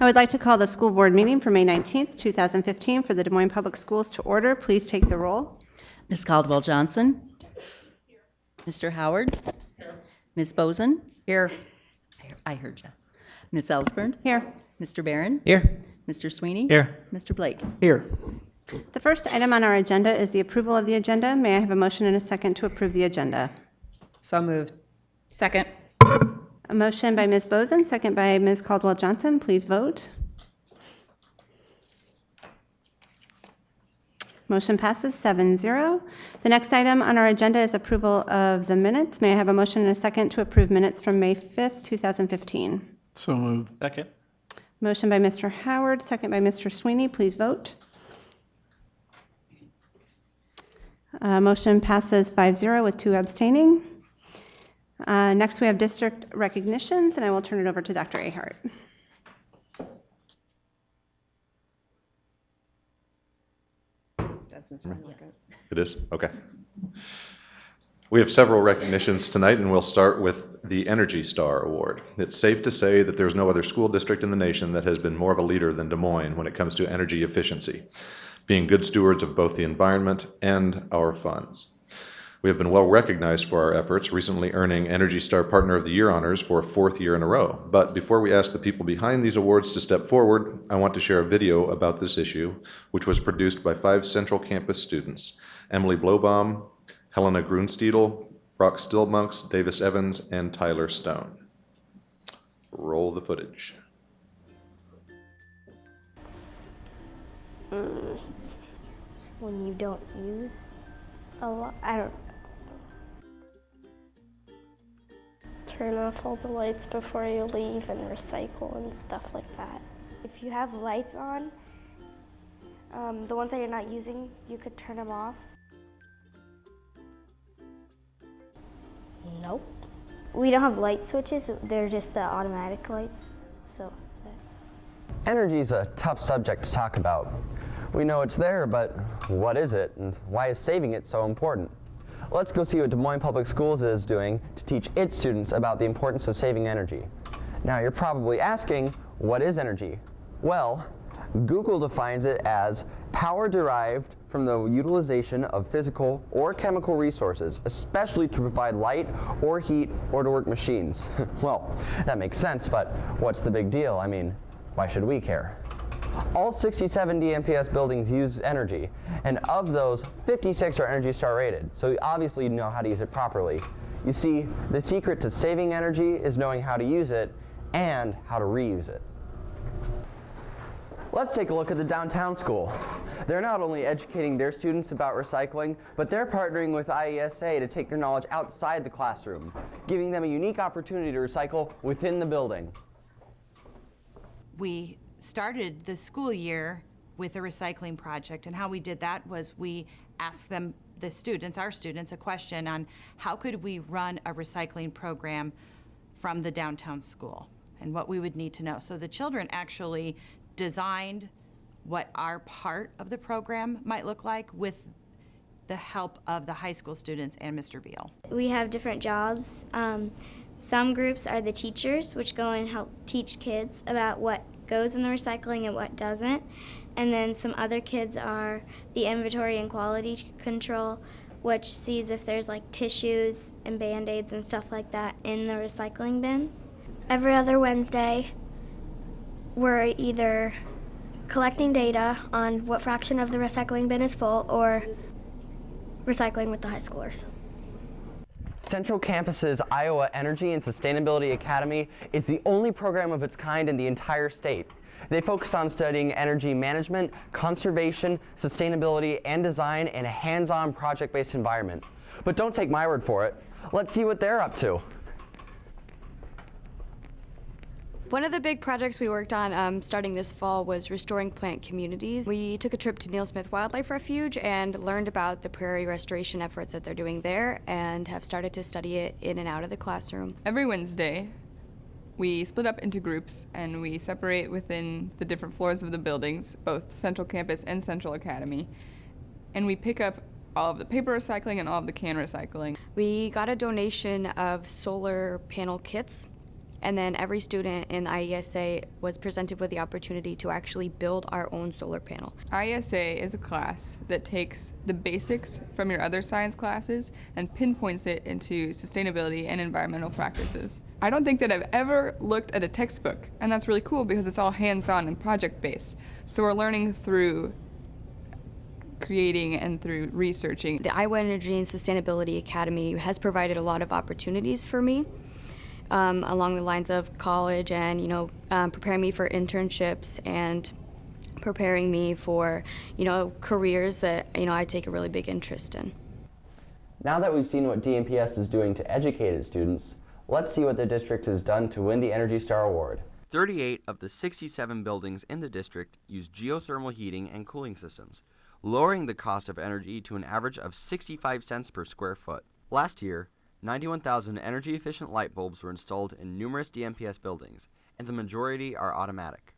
I would like to call the school board meeting for May 19th, 2015 for the Des Moines Public Schools to order. Please take the roll. Ms. Caldwell-Johnson. Mr. Howard. Here. Ms. Bozen. Here. I heard you. Ms. Ellsburn. Here. Mr. Barron. Here. Mr. Sweeney. Here. Mr. Blake. Here. The first item on our agenda is the approval of the agenda. May I have a motion and a second to approve the agenda? So moved. Second. A motion by Ms. Bozen, second by Ms. Caldwell-Johnson. Please vote. Motion passes 7-0. The next item on our agenda is approval of the minutes. May I have a motion and a second to approve minutes from May 5th, 2015? So moved. Second. Motion by Mr. Howard, second by Mr. Sweeney. Please vote. Motion passes 5-0 with 2 abstaining. Next, we have district recognitions, and I will turn it over to Dr. Ahart. Doesn't sound like it. It is? Okay. We have several recognitions tonight, and we'll start with the Energy Star Award. It's safe to say that there's no other school district in the nation that has been more of a leader than Des Moines when it comes to energy efficiency, being good stewards of both the environment and our funds. We have been well recognized for our efforts, recently earning Energy Star Partner of the Year honors for a 4th year in a row. But before we ask the people behind these awards to step forward, I want to share a video about this issue, which was produced by 5 Central Campus students: Emily Blowbaum, Helena Grunstiedel, Brock Stillmonks, Davis Evans, and Tyler Stone. Roll the footage. When you don't use a lot, turn off all the lights before you leave and recycle and stuff like that. If you have lights on, the ones that you're not using, you could turn them off. Nope. We don't have light switches, they're just the automatic lights. So. Energy is a tough subject to talk about. We know it's there, but what is it, and why is saving it so important? Let's go see what Des Moines Public Schools is doing to teach its students about the importance of saving energy. Now, you're probably asking, what is energy? Well, Google defines it as power derived from the utilization of physical or chemical resources, especially to provide light or heat or to work machines. Well, that makes sense, but what's the big deal? I mean, why should we care? All 67 DMPS buildings use energy, and of those, 56 are Energy Star rated, so obviously you know how to use it properly. You see, the secret to saving energy is knowing how to use it and how to reuse it. Let's take a look at the downtown school. They're not only educating their students about recycling, but they're partnering with IESA to take their knowledge outside the classroom, giving them a unique opportunity to recycle within the building. We started the school year with a recycling project, and how we did that was we asked them, our students, a question on how could we run a recycling program from the downtown school and what we would need to know. So the children actually designed what our part of the program might look like with the help of the high school students and Mr. Beal. We have different jobs. Some groups are the teachers, which go and help teach kids about what goes in the recycling and what doesn't. And then some other kids are the inventory and quality control, which sees if there's like tissues and Band-Aids and stuff like that in the recycling bins. Every other Wednesday, we're either collecting data on what fraction of the recycling bin is full or recycling with the high schoolers. Central Campus's Iowa Energy and Sustainability Academy is the only program of its kind in the entire state. They focus on studying energy management, conservation, sustainability, and design in a hands-on project-based environment. But don't take my word for it. Let's see what they're up to. One of the big projects we worked on starting this fall was restoring plant communities. We took a trip to Neil Smith Wildlife Refuge and learned about the prairie restoration efforts that they're doing there and have started to study it in and out of the classroom. Every Wednesday, we split up into groups and we separate within the different floors of the buildings, both Central Campus and Central Academy, and we pick up all of the paper recycling and all of the can recycling. We got a donation of solar panel kits And then every student in the IESA was presented with the opportunity to actually build our own solar panel. IESA is a class that takes the basics from your other science classes and pinpoints it into sustainability and environmental practices. I don't think that I've ever looked at a textbook, and that's really cool because it's all hands-on and project-based. So we're learning through creating and through researching. The Iowa Energy and Sustainability Academy has provided a lot of opportunities for me along the lines of college and, preparing me for internships and preparing me for, careers that, I take a really big interest in. Now that we've seen what DMPS is doing to educate its students, let's see what the district has done to win the Energy Star Award. 38 of the 67 buildings in the district use geothermal heating and cooling systems, lowering the cost of energy to an average of 65 cents per square foot. Last year, 91,000 energy-efficient light bulbs were installed in numerous DMPS buildings, and the majority are automatic.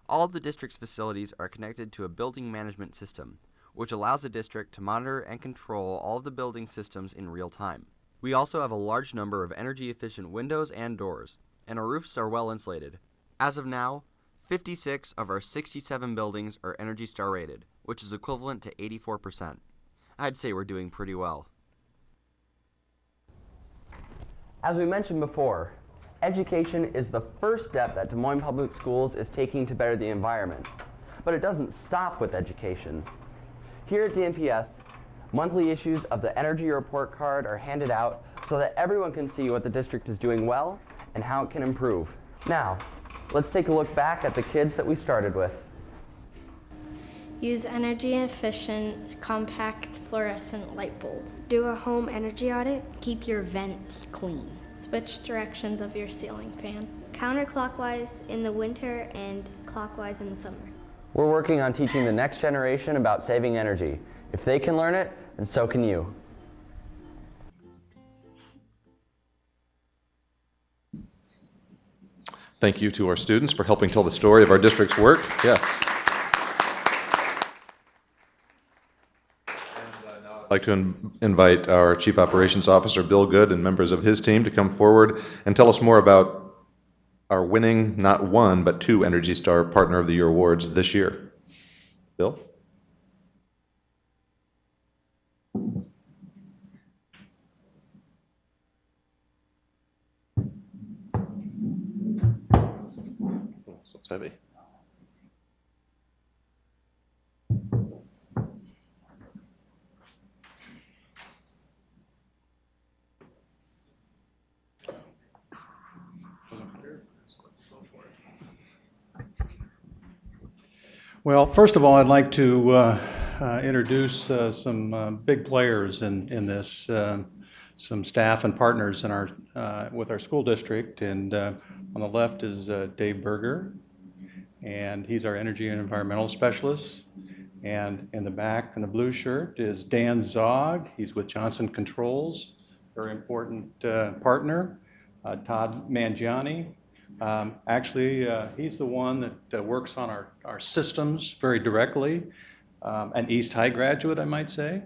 All of the district's facilities are connected to a building management system, which allows the district to monitor and control all of the building systems in real time. We also have a large number of energy-efficient windows and doors, and our roofs are well insulated. As of now, 56 of our 67 buildings are Energy Star rated, which is equivalent to 84%. I'd say we're doing pretty well. As we mentioned before, education is the first step that Des Moines Public Schools is taking to better the environment. But it doesn't stop with education. Here at DMPS, monthly issues of the Energy Report Card are handed out so that everyone can see what the district is doing well and how it can improve. Now, let's take a look back at the kids that we started with. Use energy-efficient, compact, fluorescent light bulbs. Do a home energy audit. Keep your vents clean. Switch directions of your ceiling fan. Counterclockwise in the winter and clockwise in the summer. We're working on teaching the next generation about saving energy. If they can learn it, then so can you. Thank you to our students for helping tell the story of our district's work. Yes. I'd like to invite our Chief Operations Officer, Bill Good, and members of his team to come forward and tell us more about our winning not one, but 2 Energy Star Partner of the Year awards this year. Bill? So it's heavy. Well, first of all, I'd like to introduce some big players in this, some staff and partners in with our school district. And on the left is Dave Berger, and he's our energy and environmental specialist. And in the back, in the blue shirt, is Dan Zog. He's with Johnson Controls, very important partner. Todd Mangiani. Actually, he's the one that works on our systems very directly, an East High graduate, I might say.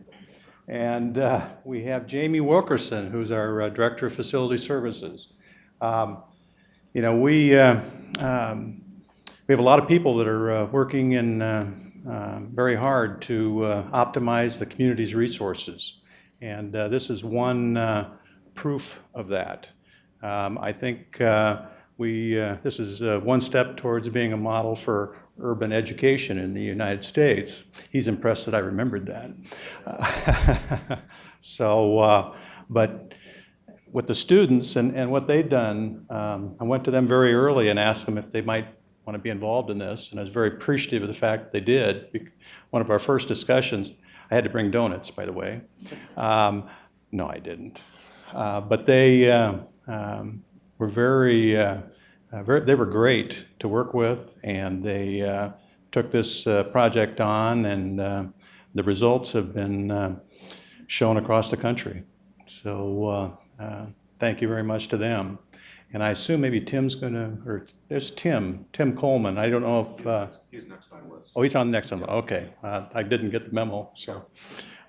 And we have Jamie Wilkerson, who's our Director of Facility Services. We have a lot of people that are working in very hard to optimize the community's resources. And this is one proof of that. I think this is one step towards being a model for urban education in the United States. He's impressed that I remembered that. But with the students and what they've done, I went to them very early and asked them if they might want to be involved in this, and I was very appreciative of the fact that they did. One of our first discussions, I had to bring donuts, by the way. No, I didn't. But they were they were great to work with, and they took this project on, and the results have been shown across the country. So thank you very much to them. And I assume maybe Tim's gonna, or there's Tim Coleman. I don't know if He's next on the list. Oh, he's on the next one. Okay, I didn't get the memo. So,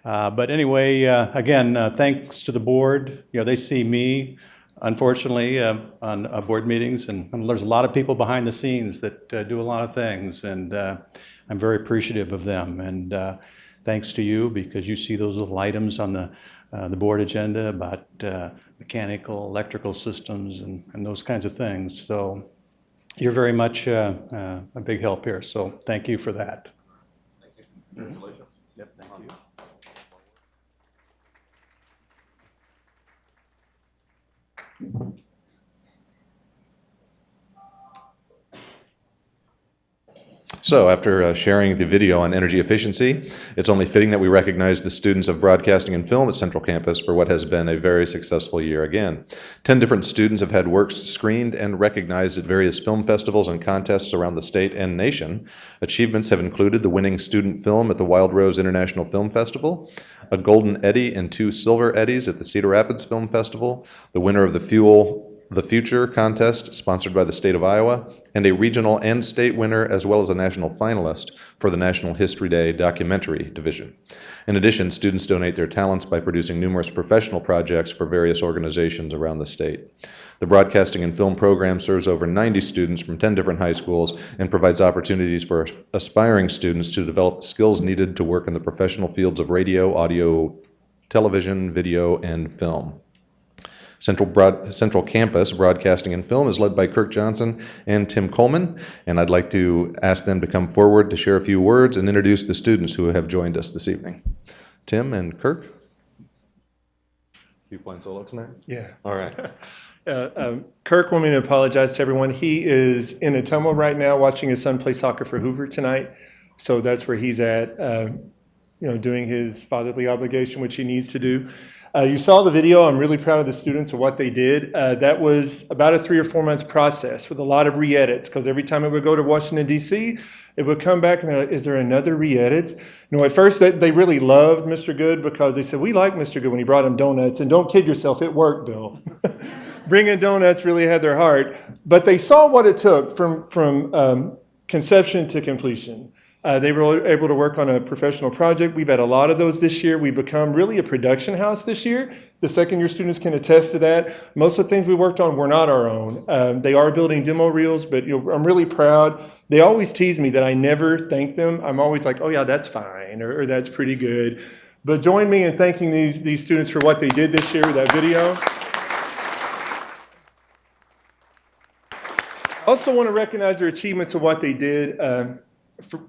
but anyway, again, thanks to the board. They see me unfortunately, on board meetings, and there's a lot of people behind the scenes that do a lot of things, and I'm very appreciative of them. And thanks to you, because you see those little items on the board agenda about mechanical, electrical systems, and those kinds of things. So you're very much a big help here. So thank you for that. Thank you. Congratulations. Yep, thank you. So after sharing the video on energy efficiency, it's only fitting that we recognize the students of broadcasting and film at Central Campus for what has been a very successful year again. 10 different students have had works screened and recognized at various film festivals and contests around the state and nation. Achievements have included the winning student film at the Wild Rose International Film Festival, a Golden Eddie and 2 Silver Eddies at the Cedar Rapids Film Festival, the winner of the Future contest sponsored by the state of Iowa, and a regional and state winner, as well as a national finalist for the National History Day documentary division. In addition, students donate their talents by producing numerous professional projects for various organizations around the state. The broadcasting and film program serves over 90 students from 10 different high schools and provides opportunities for aspiring students to develop the skills needed to work in the professional fields of radio, audio, television, video, and film. Central Campus Broadcasting and Film is led by Kirk Johnson and Tim Coleman, and I'd like to ask them to come forward to share a few words and introduce the students who have joined us this evening. Tim and Kirk? You playing solo tonight? Yeah. All right. Kirk wanted me to apologize to everyone. He is in Ottumwa right now watching his son play soccer for Hoover tonight, so that's where he's at, doing his fatherly obligation, which he needs to do. You saw the video. I'm really proud of the students and what they did. That was about a 3 or 4 month process with a lot of re-edits, because every time it would go to Washington, D.C., it would come back and they're like, is there another re-edit? At first they really loved Mr. Good because they said, we like Mr. Good when he brought him donuts. And don't kid yourself, it worked, Bill. Bringing donuts really had their heart. But they saw what it took from conception to completion. They were able to work on a professional project. We've had a lot of those this year. We've become really a production house this year. The second-year students can attest to that. Most of the things we worked on were not our own. They are building demo reels, but I'm really proud. They always tease me that I never thank them. I'm always like, oh, yeah, that's fine, or that's pretty good. But join me in thanking these students for what they did this year with that video. I also want to recognize their achievements of what they did.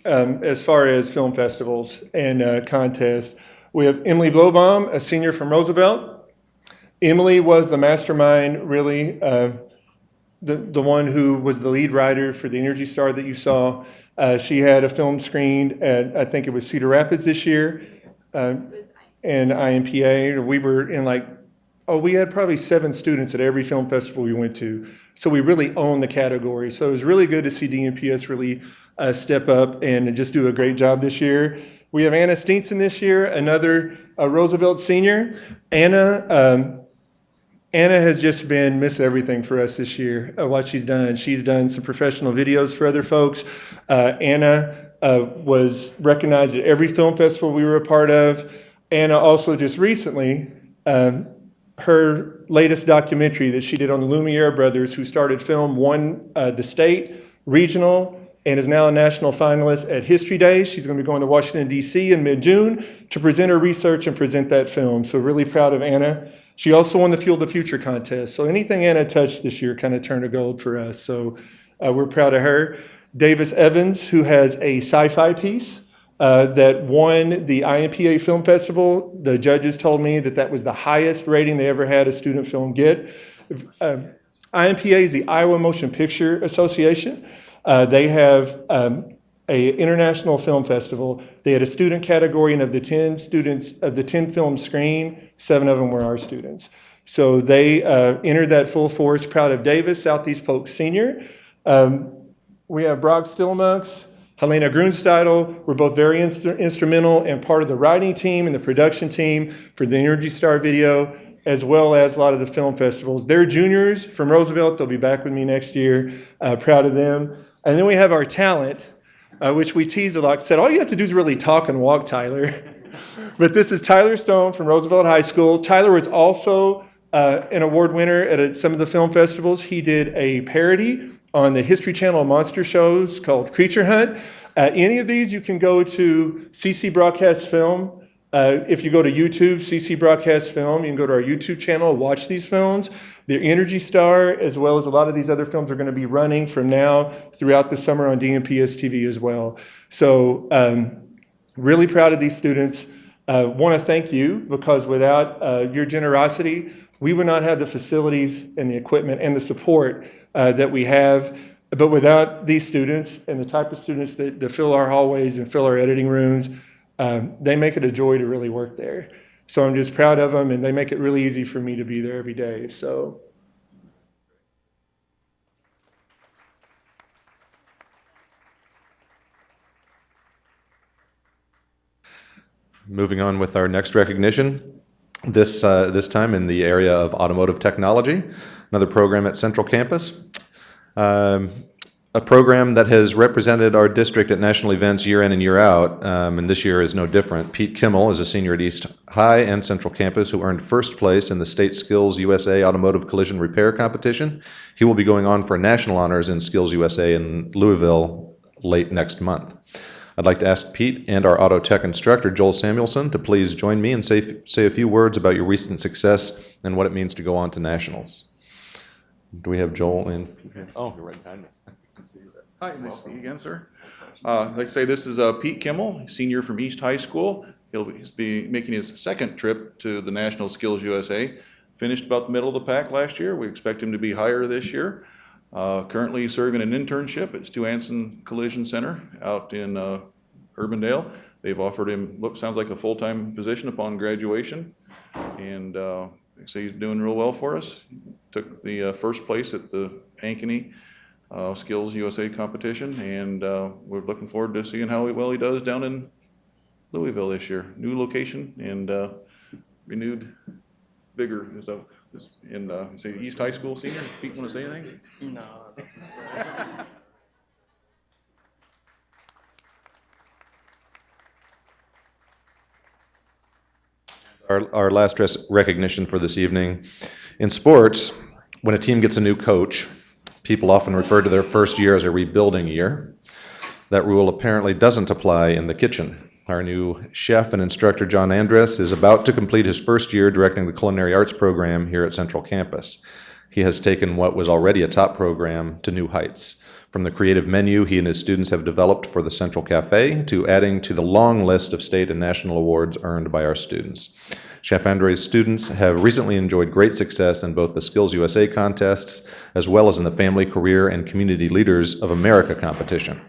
As far as film festivals and contests. We have Emily Blowbaum, a senior from Roosevelt. Emily was the mastermind, really, the one who was the lead writer for the Energy Star that you saw. She had a film screened at, I think it was Cedar Rapids this year, and IMPA. We were in we had probably 7 students at every film festival we went to. So we really owned the category. So it was really good to see DMPS really step up and just do a great job this year. We have Anna Steenson this year, another Roosevelt senior. Anna has just been Miss Everything for us this year, what she's done. She's done some professional videos for other folks. Anna was recognized at every film festival we were a part of. Anna also just recently, her latest documentary that she did on the Lumiere brothers, who started film, won the state, regional, and is now a national finalist at History Day. She's going to be going to Washington, D.C. in mid-June to present her research and present that film. So really proud of Anna. She also won the Fuel the Future contest. So anything Anna touched this year kind of turned to gold for us. So we're proud of her. Davis Evans, who has a sci-fi piece that won the IMPA Film Festival. The judges told me that was the highest rating they ever had a student film get. IMPA is the Iowa Motion Picture Association. They have an international film festival. They had a student category, and of the 10 students, of the 10 films screened, 7 of them were our students. So they entered that full force. Proud of Davis, Southeast Polk Senior. We have Brock Stillmux, Helena Grunsteidel. We're both very instrumental and part of the writing team and the production team for the Energy Star video, as well as a lot of the film festivals. They're juniors from Roosevelt. They'll be back with me next year. Proud of them. And then we have our talent, which we teased a lot. Said, all you have to do is really talk and walk, Tyler. But this is Tyler Stone from Roosevelt High School. Tyler was also an award winner at some of the film festivals. He did a parody on the History Channel monster shows called Creature Hunt. Any of these, you can go to CC Broadcast Film. If you go to YouTube, CC Broadcast Film, you can go to our YouTube channel, watch these films. They're Energy Star, as well as a lot of these other films are going to be running from now throughout the summer on DMPS-TV as well. So really proud of these students. Want to thank you, because without your generosity, we would not have the facilities and the equipment and the support that we have. But without these students and the type of students that fill our hallways and fill our editing rooms, they make it a joy to really work there. So I'm just proud of them, and they make it really easy for me to be there every day. So. Moving on with our next recognition, this time in the area of Automotive Technology, another program at Central Campus. A program that has represented our district at national events year in and year out, and this year is no different. Pete Kimmel is a senior at East High and Central Campus who earned first place in the State Skills USA Automotive Collision Repair Competition. He will be going on for national honors in Skills USA in Louisville late next month. I'd like to ask Pete and our auto tech instructor, Joel Samuelson, to please join me and say a few words about your recent success and what it means to go on to nationals. Do we have Joel in? Oh, you're right behind me. Hi, nice to see you again, sir. Like I say, this is Pete Kimmel, senior from East High School. He'll be making his second trip to the National Skills USA. Finished about the middle of the pack last year. We expect him to be higher this year. Currently serving an internship at Stu Anson Collision Center out in Urbandale. They've offered him, sounds like a full-time position upon graduation. And they say he's doing real well for us. Took the first place at the Ankeny Skills USA competition, and we're looking forward to seeing how well he does down in Louisville this year. New location and renewed vigor. So in say East High School senior. Pete, want to say anything? No. Our last recognition for this evening. In sports, when a team gets a new coach, people often refer to their first year as a rebuilding year. That rule apparently doesn't apply in the kitchen. Our new chef and instructor, John Andres, is about to complete his first year directing the culinary arts program here at Central Campus. He has taken what was already a top program to new heights. From the creative menu he and his students have developed for the Central Cafe to adding to the long list of state and national awards earned by our students. Chef Andres' students have recently enjoyed great success in both the Skills USA contests as well as in the Family, Career, and Community Leaders of America competition.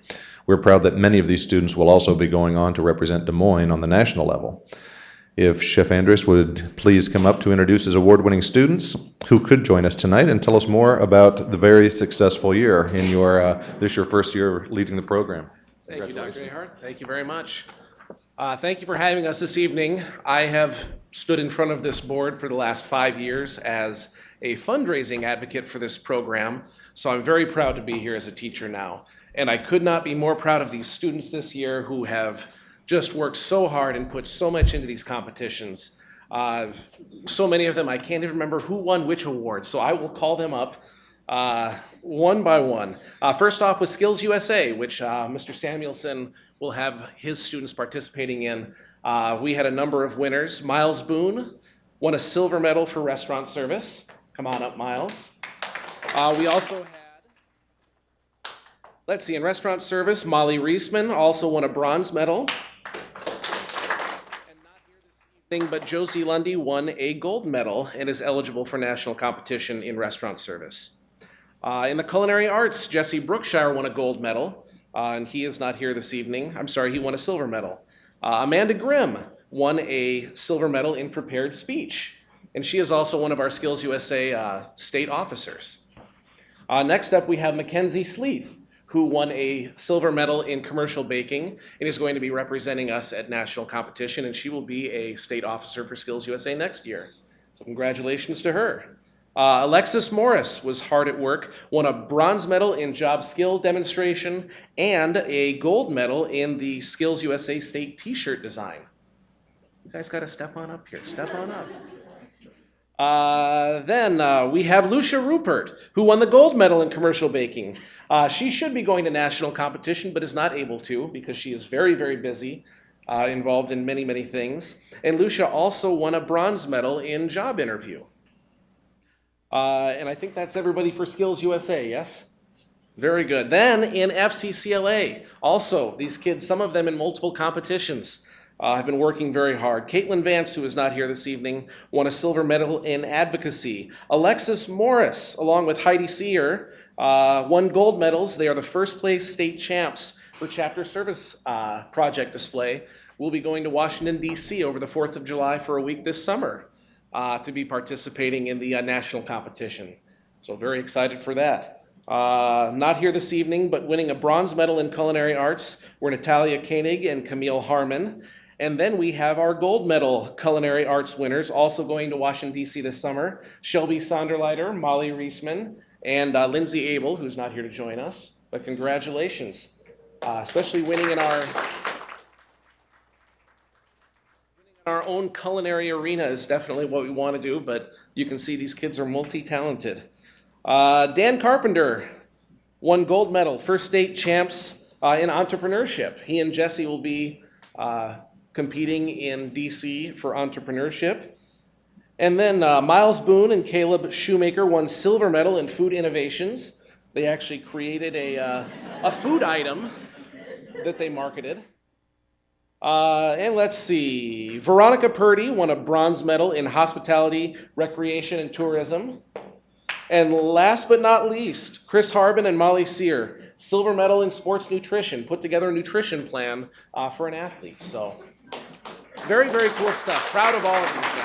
We're proud that many of these students will also be going on to represent Des Moines on the national level. If Chef Andres would please come up to introduce his award-winning students who could join us tonight and tell us more about the very successful year in your first year leading the program. Thank you, Dr. Ahart. Thank you very much. Thank you for having us this evening. I have stood in front of this board for the last 5 years as a fundraising advocate for this program, so I'm very proud to be here as a teacher now. And I could not be more proud of these students this year who have just worked so hard and put so much into these competitions. So many of them, I can't even remember who won which award, so I will call them up one by one. First off with Skills USA, which Mr. Samuelson will have his students participating in. We had a number of winners. Miles Boone won a silver medal for restaurant service. Come on up, Miles. We also had, let's see, in restaurant service, Molly Reisman also won a bronze medal. And not here this evening, but Josie Lundy won a gold medal and is eligible for national competition in restaurant service. In the culinary arts, Jesse Brookshire won a gold medal, and he is not here this evening. I'm sorry, he won a silver medal. Amanda Grimm won a silver medal in prepared speech, and she is also one of our Skills USA state officers. Next up, we have Mackenzie Sleeth, who won a silver medal in commercial baking and is going to be representing us at national competition, and she will be a state officer for Skills USA next year. So congratulations to her. Alexis Morris was hard at work, won a bronze medal in job skill demonstration and a gold medal in the Skills USA state t-shirt design. You guys got to step on up here. Step on up. Then we have Lucia Rupert, who won the gold medal in commercial baking. She should be going to national competition, but is not able to because she is very, very busy, involved in many, many things. And Lucia also won a bronze medal in job interview. And I think that's everybody for Skills USA, yes? Very good. Then in FCCLA, also these kids, some of them in multiple competitions, have been working very hard. Caitlin Vance, who is not here this evening, won a silver medal in advocacy. Alexis Morris, along with Heidi Sear, won gold medals. They are the first place state champs for chapter service project display. We'll be going to Washington, D.C. over the 4th of July for a week this summer to be participating in the national competition. So very excited for that. Not here this evening, but winning a bronze medal in culinary arts were Natalia Koenig and Camille Harmon. And then we have our gold medal culinary arts winners also going to Washington, D.C. this summer. Shelby Sonderleiter, Molly Reisman, and Lindsay Abel, who's not here to join us. But congratulations, especially winning in our own culinary arena is definitely what we want to do, but you can see these kids are multi-talented. Dan Carpenter won gold medal, first state champs in entrepreneurship. He and Jesse will be competing in DC for entrepreneurship. And then Miles Boone and Caleb Shoemaker won silver medal in food innovations. They actually created a food item that they marketed. And let's see, Veronica Purdy won a bronze medal in hospitality, recreation, and tourism. And last but not least, Chris Harbin and Molly Sear, silver medal in sports nutrition, put together a nutrition plan for an athlete. So very, very cool stuff. Proud of all of these guys.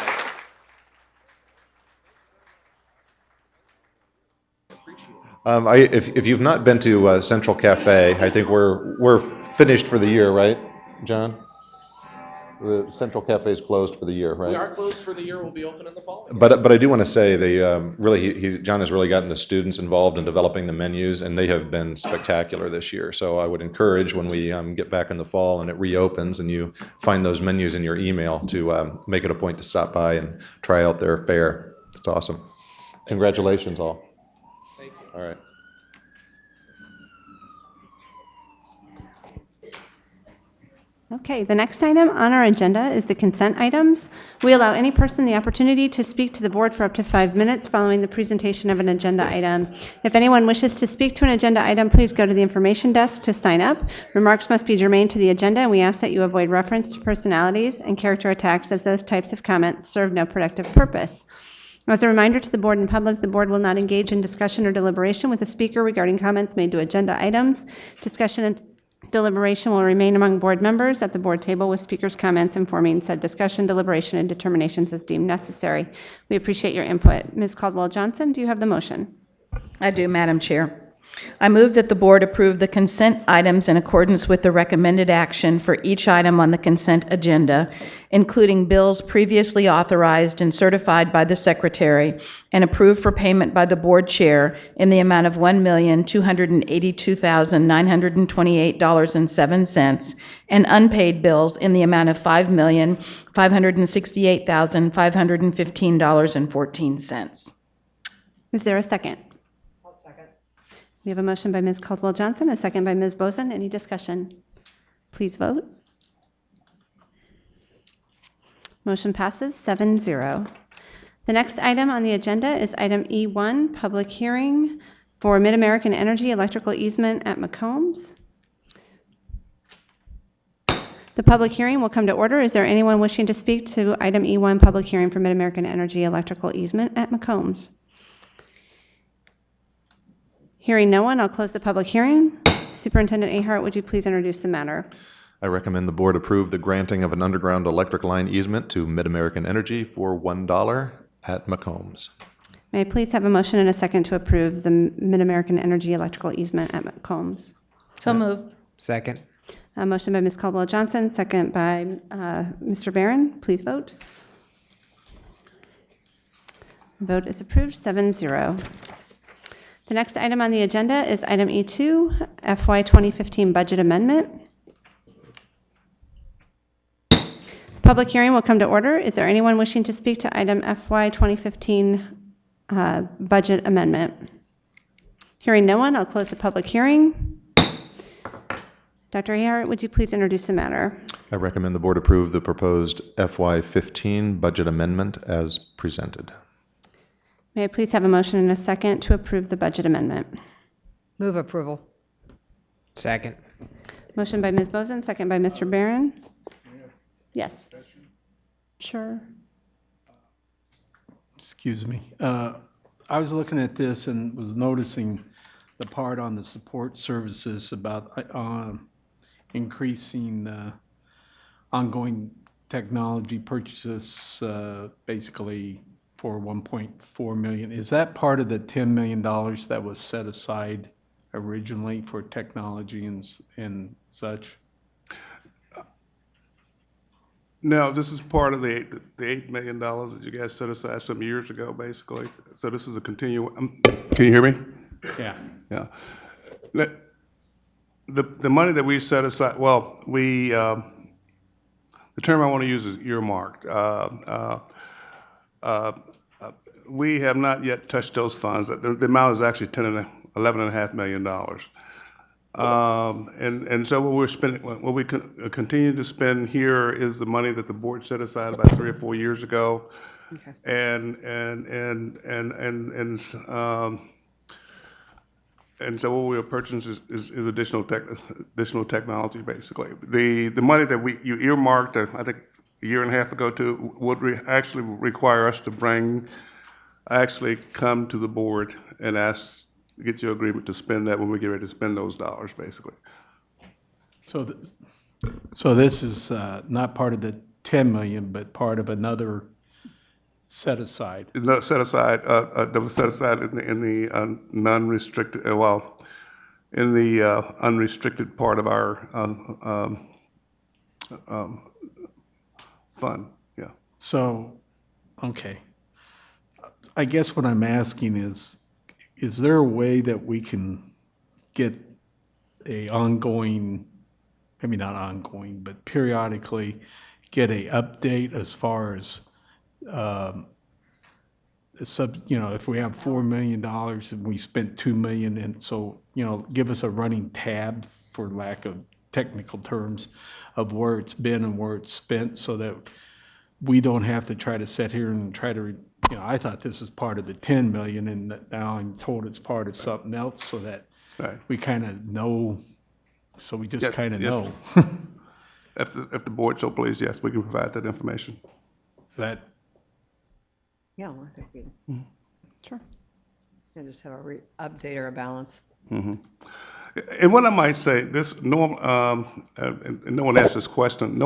If you've not been to Central Cafe, I think we're finished for the year, right, John? The Central Cafe is closed for the year, right? We are closed for the year. We'll be open in the fall. But I do want to say they John has really gotten the students involved in developing the menus, and they have been spectacular this year. So I would encourage when we get back in the fall and it reopens and you find those menus in your email to make it a point to stop by and try out their fare. It's awesome. Congratulations all. Thank you. All right. Okay, the next item on our agenda is the consent items. We allow any person the opportunity to speak to the board for up to 5 minutes following the presentation of an agenda item. If anyone wishes to speak to an agenda item, please go to the information desk to sign up. Remarks must be germane to the agenda, and we ask that you avoid reference to personalities and character attacks, as those types of comments serve no productive purpose. As a reminder to the board and public, the board will not engage in discussion or deliberation with the speaker regarding comments made to agenda items. Discussion and deliberation will remain among board members at the board table with speakers' comments informing said discussion, deliberation, and determinations as deemed necessary. We appreciate your input. Ms. Caldwell-Johnson, do you have the motion? I do, Madam Chair. I move that the board approve the consent items in accordance with the recommended action for each item on the consent agenda, including bills previously authorized and certified by the Secretary and approved for payment by the board chair in the amount of $1,282,928.07 and unpaid bills in the amount of $5,568,515.14. Is there a second? We have a motion by Ms. Caldwell-Johnson, a second by Ms. Boson. Any discussion? Please vote. Motion passes 7-0. The next item on the agenda is item E1, public hearing for Mid-American Energy electrical easement at McCombs. The public hearing will come to order. Is there anyone wishing to speak to item E1, public hearing for Mid-American Energy electrical easement at McCombs? Hearing no one, I'll close the public hearing. Superintendent Ahart, would you please introduce the matter? I recommend the board approve the granting of an underground electric line easement to Mid-American Energy for $1 at McCombs. May I please have a motion and a second to approve the Mid-American Energy electrical easement at McCombs? So moved. Second. A motion by Ms. Caldwell-Johnson, second by Mr. Barron. Please vote. Vote is approved, 7-0. The next item on the agenda is item E2, FY 2015 budget amendment. The Public hearing will come to order. Is there anyone wishing to speak to item FY 2015 budget amendment? Hearing no one, I'll close the public hearing. Dr. Ahart, would you please introduce the matter? I recommend the board approve the proposed FY15 budget amendment as presented. May I please have a motion and a second to approve the budget amendment? Move approval. Second. Motion by Ms. Boson, second by Mr. Barron. Yes. Sure. Excuse me. I was looking at this and was noticing the part on the support services about increasing ongoing technology purchases, basically for 1.4 million. Is that part of the $10 million that was set aside originally for technology and such? No, this is part of the $8 million that you guys set aside some years ago, basically. So this is a continuum. Can you hear me? Yeah. Yeah. The money that we set aside, well, the term I want to use is earmarked. We have not yet touched those funds. The amount is actually $11.5 million. And so what we're spending, what we continue to spend here is the money that the board set aside about 3 or 4 years ago. Okay. And so what we're purchasing is additional technology, basically. The money that you earmarked, I think a year and a half ago too, would actually require us to come to the board and get your agreement to spend that when we get ready to spend those dollars, basically. So this is not part of the 10 million, but part of another set aside. It's not set aside. That was set aside in the non-restricted. In the unrestricted part of our fund. Yeah. So, okay. I guess what I'm asking is there a way that we can get a ongoing, maybe not ongoing, but periodically get a update as far as, if we have $4 million and we spent $2 million, and so, give us a running tab, for lack of technical terms, of where it's been and where it's spent, so that we don't have to try to sit here and try to, I thought this was part of the 10 million, and now I'm told it's part of something else, so that we kind of know, so we just kind of know. If the board so please, yes, we can provide that information. Is that? Yeah, well, I think we Sure. can just have a update or a balance. Mm-hmm. And what I might say, and no one asked this question.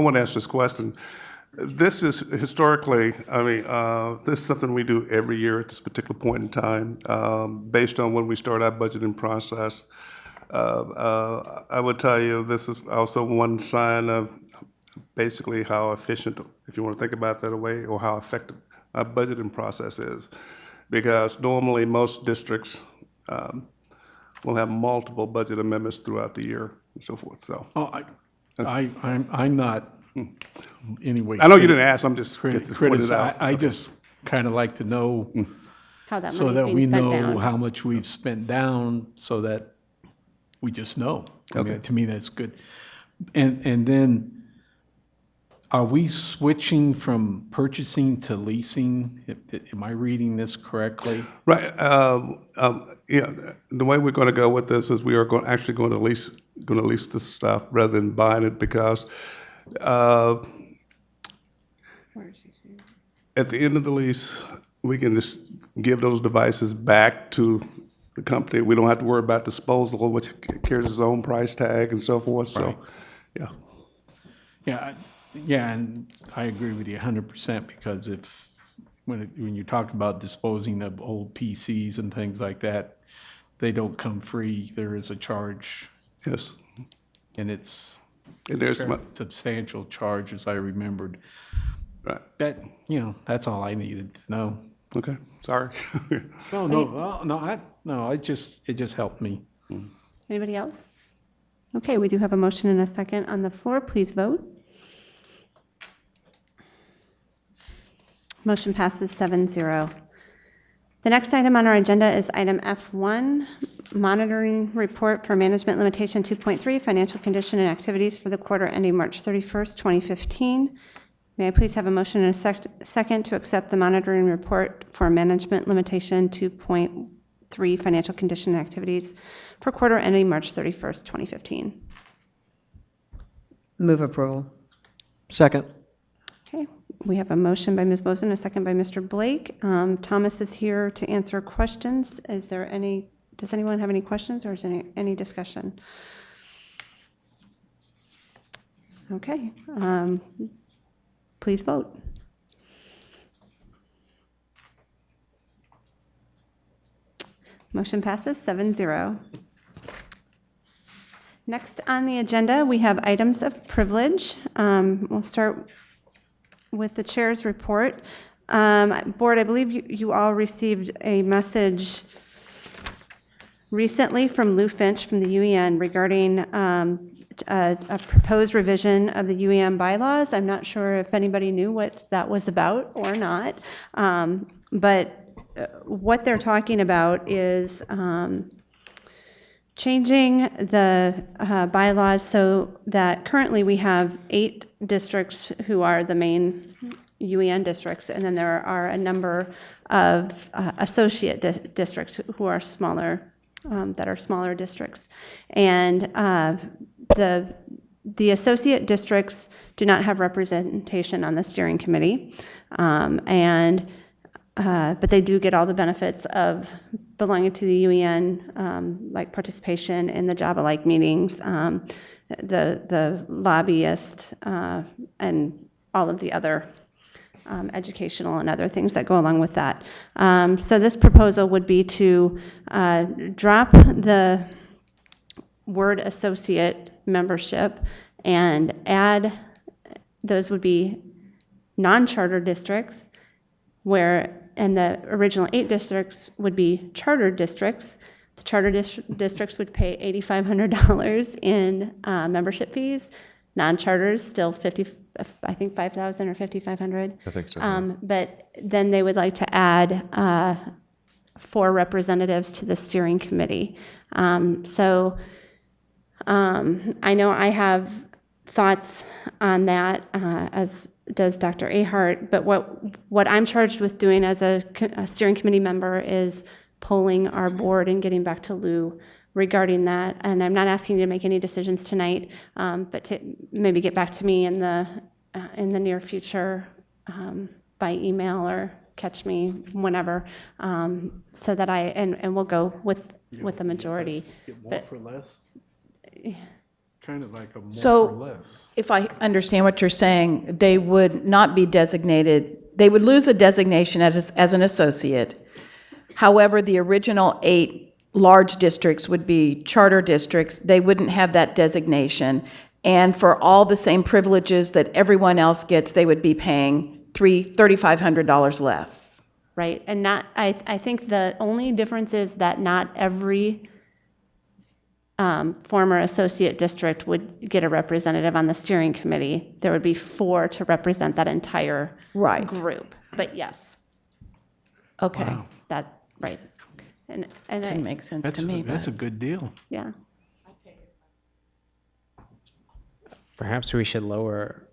This is historically, this is something we do every year at this particular point in time, based on when we start our budgeting process. I would tell you this is also one sign of basically how efficient, if you want to think about that way, or how effective our budgeting process is. Because normally most districts will have multiple budget amendments throughout the year and so forth. So. I'm not. Anyway, I know you didn't ask. I'm just pointing it out. I just kind of like to know How that so money's that being we spent know down. how much we've spent down, so that we just know. I mean, Okay. to me, that's good. And then, are we switching from purchasing to leasing? Am I reading this correctly? Right. The way we're going to go with this is we are actually going to lease this stuff rather than buying it, because at the end of the lease, we can just give those devices back to the company. We don't have to worry about disposal, which carries its own price tag and so forth. So, yeah. Yeah, and I agree with you 100%, because when you talk about disposing of old PCs and things like that, they don't come free. There is a charge. Yes. And it's there's a substantial charge, as I remembered. Right. That, that's all I needed to know. Okay. Sorry. No, it just helped me. Anybody else? Okay, we do have a motion and a second on the floor. Please vote. Motion passes 7-0. The next item on our agenda is item F1, monitoring report for management limitation 2.3, financial condition and activities for the quarter ending March 31st, 2015. May I please have a motion and a second to accept the monitoring report for management limitation 2.3, financial condition and activities for quarter ending March 31st, 2015. Move approval. Second. Okay, we have a motion by Ms. Boson, a second by Mr. Blake. Thomas is here to answer questions. Does anyone have any questions, or is there any discussion? Okay, please vote. Motion passes 7-0. Next on the agenda, we have items of privilege. We'll start with the chair's report. Board, I believe you all received a message recently from Lou Finch from the UEN regarding a proposed revision of the UEN bylaws. I'm not sure if anybody knew what that was about or not, but what they're talking about is changing the bylaws so that currently we have 8 districts who are the main UEN districts, and then there are a number of associate districts who are smaller, that are smaller districts. And the associate districts do not have representation on the steering committee, but they do get all the benefits of belonging to the UEN, like participation in the job alike meetings, the lobbyist, and all of the other educational and other things that go along with that. So this proposal would be to drop the word associate membership and add, those would be non-charter districts, and the original 8 districts would be charter districts. The charter districts would pay $8,500 in membership fees. Non-charters still I think $5,000 or $5,500. I think so. But then they would like to add 4 representatives to the steering committee. So I know I have thoughts on that, as does Dr. Ahart, but what I'm charged with doing as a steering committee member is polling our board and getting back to Lou regarding that. And I'm not asking you to make any decisions tonight, but to maybe get back to me in the near future by email or catch me whenever, so that and we'll go with the majority. Get more But- for less? Kind of like a more for So, less. if I understand what you're saying, they would not be designated, they would lose a designation as an associate. However, the original 8 large districts would be charter districts. They wouldn't have that designation. And for all the same privileges that everyone else gets, they would be paying $3,500 less. Right, and I think the only difference is that not every former associate district would get a representative on the steering committee. There would be 4 to represent that entire group. But yes, Okay. right. And That makes sense to me. That's a good deal. yeah. Perhaps we should lower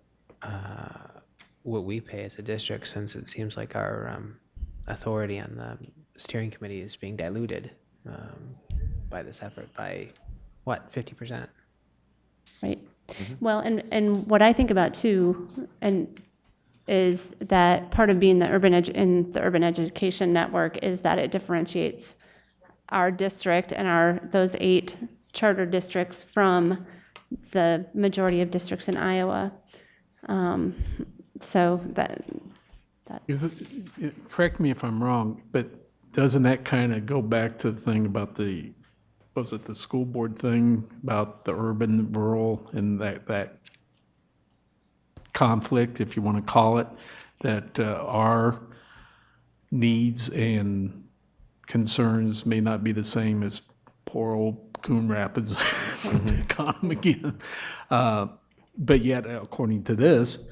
what we pay as a district, since it seems like our authority on the steering committee is being diluted by this effort by, what, 50%? Right. Well, and what I think about too, is that part of being in the urban education network is that it differentiates our district and those 8 charter districts from the majority of districts in Iowa. So Correct me if I'm wrong, but doesn't that kind of go back to the thing about the school board thing about the urban, rural, and that conflict, if you want to call it, that our needs and concerns may not be the same as poor old Coon Rapids economy again. But yet, according to this,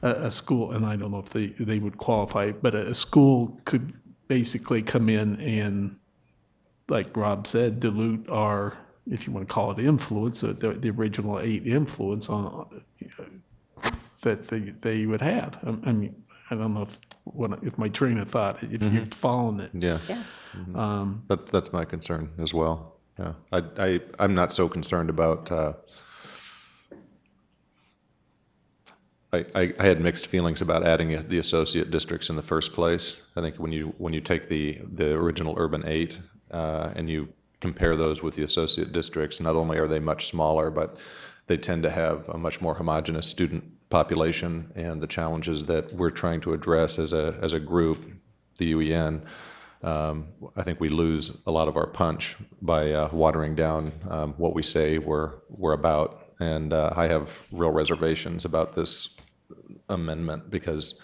a school, and I don't know if they would qualify, but a school could basically come in and, like Rob said, dilute our, if you want to call it influence, the original 8 influence on that they would have. I mean, I don't know if my train of thought, if you're following it. Yeah. That's my concern as well. Yeah. I'm not so concerned about, I had mixed feelings about adding the associate districts in the first place. I think when you take the original urban 8 and you compare those with the associate districts, not only are they much smaller, but they tend to have a much more homogeneous student population, and the challenges that we're trying to address as a group, the UEN, I think we lose a lot of our punch by watering down what we say we're about. And I have real reservations about this amendment because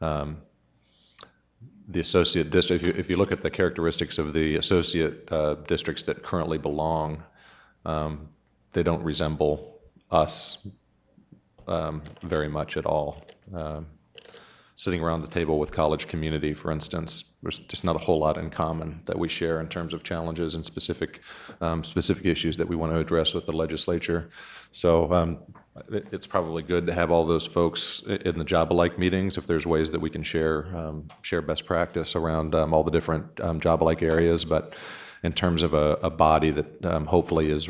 the associate district, if you look at the characteristics of the associate districts that currently belong, they don't resemble us very much at all. Sitting around the table with college community, for instance, there's just not a whole lot in common that we share in terms of challenges and specific issues that we want to address with the legislature. So it's probably good to have all those folks in the job-alike meetings if there's ways that we can share best practice around all the different job-alike areas. But in terms of a body that hopefully is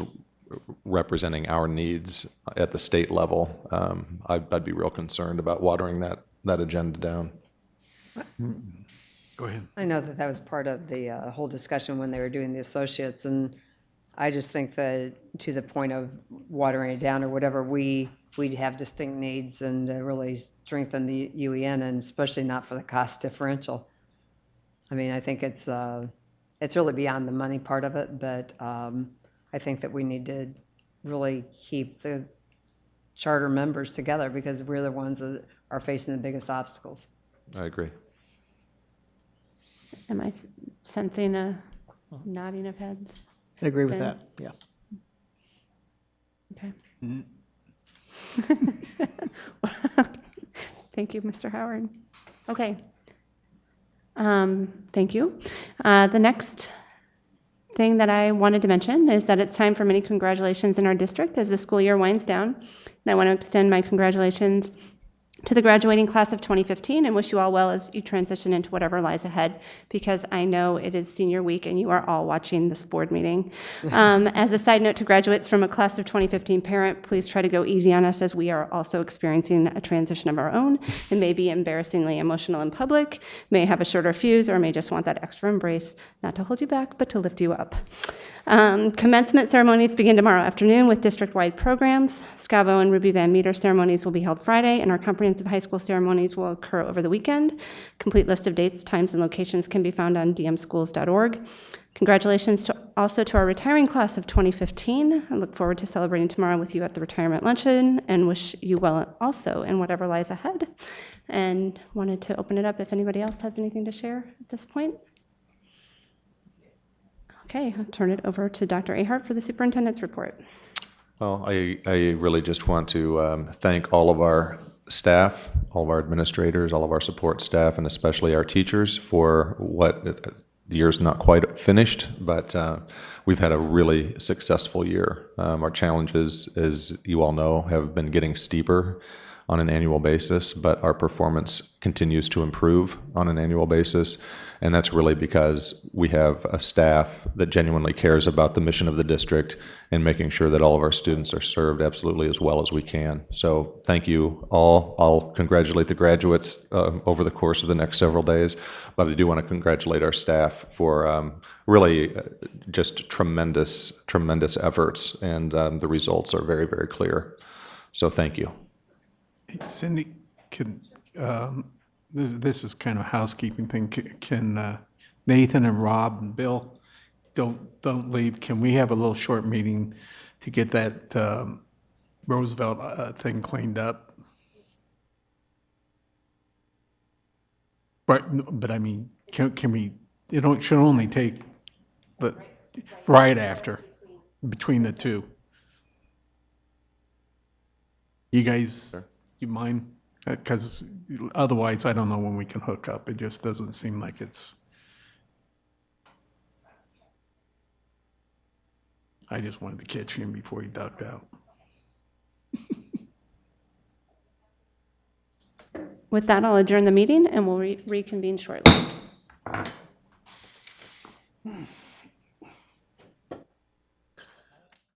representing our needs at the state level, I'd be real concerned about watering that agenda down. Go ahead. I know that was part of the whole discussion when they were doing the associates, and I just think that to the point of watering it down or whatever, we'd have distinct needs and really strengthen the UEN, and especially not for the cost differential. I mean, I think it's really beyond the money part of it, but I think that we need to really keep the charter members together because we're the ones that are facing the biggest obstacles. I agree. Am I sensing a nodding of heads? I agree with Ben? that, yeah. Okay. Thank you, Mr. Howard. Okay. Thank you. The next thing that I wanted to mention is that it's time for many congratulations in our district as the school year winds down. And I want to extend my congratulations to the graduating class of 2015 and wish you all well as you transition into whatever lies ahead, because I know it is senior week and you are all watching this board meeting. As a side note to graduates from a class of 2015 parent, please try to go easy on us as we are also experiencing a transition of our own. It may be embarrassingly emotional in public, may have a shorter fuse, or may just want that extra embrace, not to hold you back, but to lift you up. Commencement ceremonies begin tomorrow afternoon with district-wide programs. Scavo and Ruby Van Meter ceremonies will be held Friday, and our comprehensive high school ceremonies will occur over the weekend. Complete list of dates, times, and locations can be found on dmschools.org. Congratulations also to our retiring class of 2015. I look forward to celebrating tomorrow with you at the retirement luncheon and wish you well also in whatever lies ahead. And wanted to open it up if anybody else has anything to share at this point. Okay, I'll turn it over to Dr. Ahart for the superintendent's report. Well, I really just want to thank all of our staff, all of our administrators, all of our support staff, and especially our teachers for what the year's not quite finished, but we've had a really successful year. Our challenges, as you all know, have been getting steeper on an annual basis, but our performance continues to improve on an annual basis. And that's really because we have a staff that genuinely cares about the mission of the district and making sure that all of our students are served absolutely as well as we can. So thank you all. I'll congratulate the graduates over the course of the next several days, but I do want to congratulate our staff for really just tremendous efforts, and the results are very, very clear. So thank you. Cindy, this is kind of a housekeeping thing. Can Nathan and Rob and Bill don't leave? Can we have a little short meeting to get that Roosevelt thing cleaned up? But I mean, can we? It should only take right after between the two. You guys. Sure. You mind? Because otherwise, I don't know when we can hook up. It just doesn't seem like it's. I just wanted to catch him before he ducked out. With that, I'll adjourn the meeting and we'll reconvene shortly.